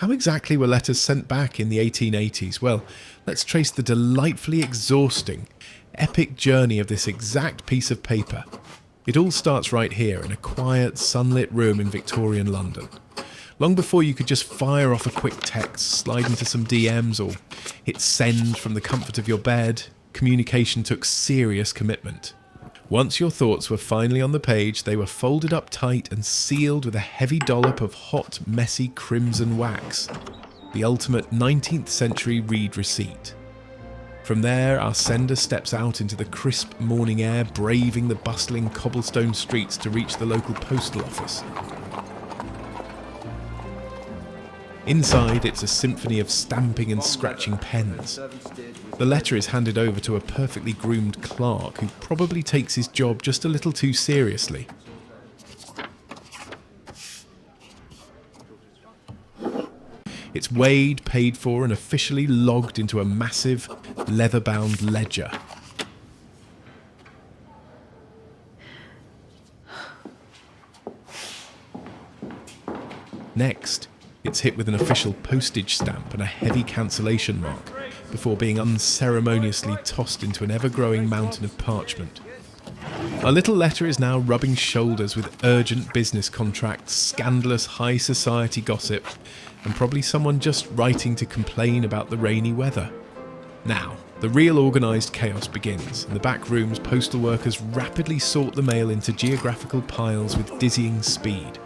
How exactly were letters sent back in the 1880s? Well, let's trace the delightfully exhausting, epic journey of this exact piece of paper. It all starts right here in a quiet, sunlit room in Victorian London. Long before you could just fire off a quick text, slide into some DMs, or hit send from the comfort of your bed, communication took serious commitment. Once your thoughts were finally on the page, they were folded up tight and sealed with a heavy dollop of hot, messy crimson wax. The ultimate 19th century read receipt. From there, our sender steps out into the crisp morning air, braving the bustling cobblestone streets to reach the local postal office. Inside, it's a symphony of stamping and scratching pens. The letter is handed over to a perfectly groomed clerk who probably takes his job just a little too seriously. It's weighed, paid for, and officially logged into a massive, leather-bound ledger. Next, it's hit with an official postage stamp and a heavy cancellation mark before being unceremoniously tossed into an ever-growing mountain of parchment. Our little letter is now rubbing shoulders with urgent business contracts, scandalous high society gossip, and probably someone just writing to complain about the rainy weather. Now, the real organised chaos begins. In the back rooms, postal workers rapidly sort the mail into geographical piles with dizzying speed.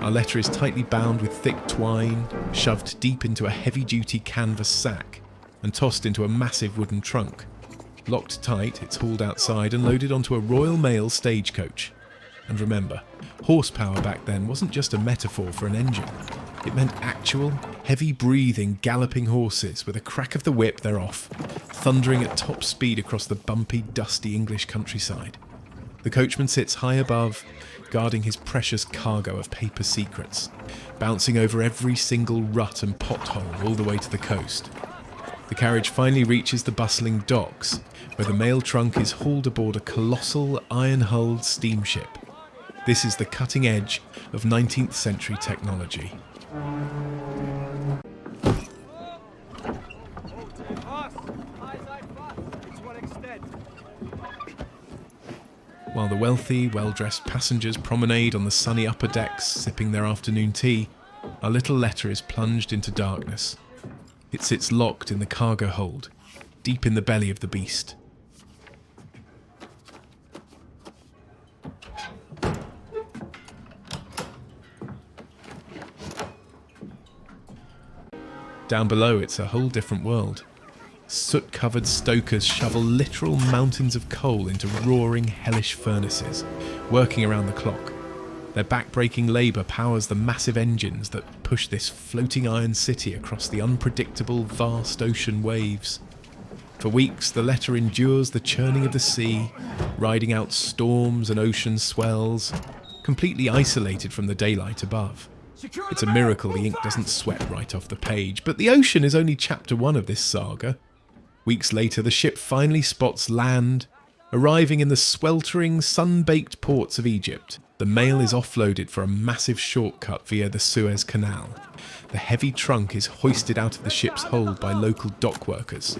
Our letter is tightly bound with thick twine, shoved deep into a heavy-duty canvas sack, and tossed into a massive wooden trunk. Locked tight, it's hauled outside and loaded onto a Royal Mail stagecoach. And remember, horsepower back then wasn't just a metaphor for an engine. It meant actual, heavy-breathing, galloping horses. With a crack of the whip, they're off, thundering at top speed across the bumpy, dusty English countryside. The coachman sits high above, guarding his precious cargo of paper secrets, bouncing over every single rut and pothole all the way to the coast. The carriage finally reaches the bustling docks, where the mail trunk is hauled aboard a colossal iron-hulled steamship. This is the cutting edge of 19th century technology. While the wealthy, well-dressed passengers promenade on the sunny upper decks, sipping their afternoon tea, our little letter is plunged into darkness. It sits locked in the cargo hold, deep in the belly of the beast. Down below, it's a whole different world. Soot-covered stokers shovel literal mountains of coal into roaring, hellish furnaces, working around the clock. Their back-breaking labour powers the massive engines that push this floating iron city across the unpredictable, vast ocean waves. For weeks, the letter endures the churning of the sea, riding out storms and ocean swells, completely isolated from the daylight above. It's a miracle the ink doesn't sweat right off the page, but the ocean is only chapter 1 of this saga. Weeks later, the ship finally spots land, arriving in the sweltering, sun-baked ports of Egypt. The mail is offloaded for a massive shortcut via the Suez Canal. The heavy trunk is hoisted out of the ship's hold by local dock workers.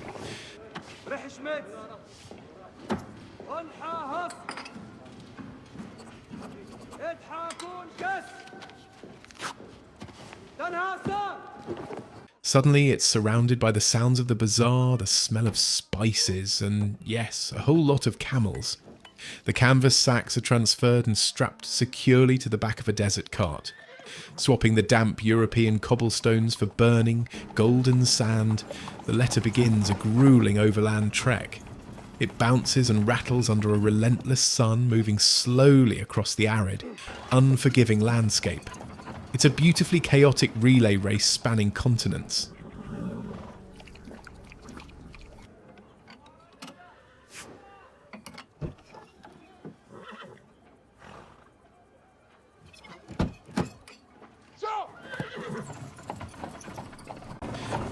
Suddenly, it's surrounded by the sounds of the bazaar, the smell of spices, and yes, a whole lot of camels. The canvas sacks are transferred and strapped securely to the back of a desert cart. Swapping the damp European cobblestones for burning, golden sand, the letter begins a grueling overland trek. It bounces and rattles under a relentless sun, moving slowly across the arid, unforgiving landscape. It's a beautifully chaotic relay race spanning continents.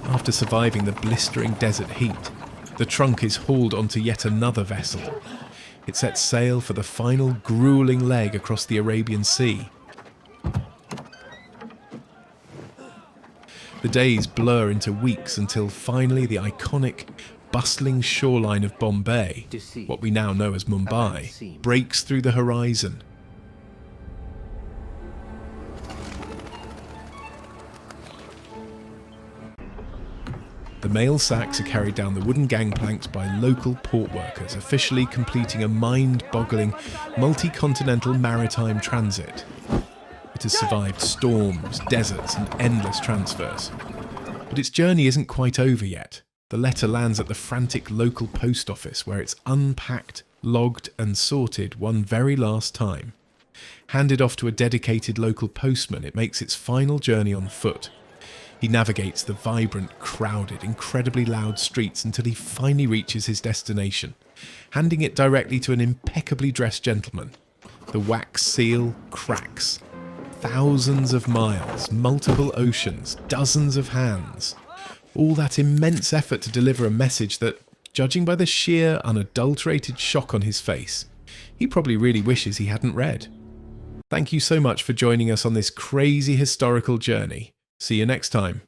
After surviving the blistering desert heat, the trunk is hauled onto yet another vessel. It sets sail for the final grueling leg across the Arabian Sea. The days blur into weeks until finally the iconic, bustling shoreline of Bombay, what we now know as Mumbai, breaks through the horizon. The mail sacks are carried down the wooden gangplanks by local port workers, officially completing a mind-boggling multi-continental maritime transit. It has survived storms, deserts and endless transfers. But its journey isn't quite over yet. The letter lands at the frantic local post office where it's unpacked, logged and sorted one very last time. Handed off to a dedicated local postman, it makes its final journey on foot. He navigates the vibrant, crowded, incredibly loud streets until he finally reaches his destination, handing it directly to an impeccably dressed gentleman. The wax seal cracks. Thousands of miles, multiple oceans, dozens of hands. All that immense effort to deliver a message that, judging by the sheer, unadulterated shock on his face, he probably really wishes he hadn't read. Thank you so much for joining us on this crazy historical journey. See you next time.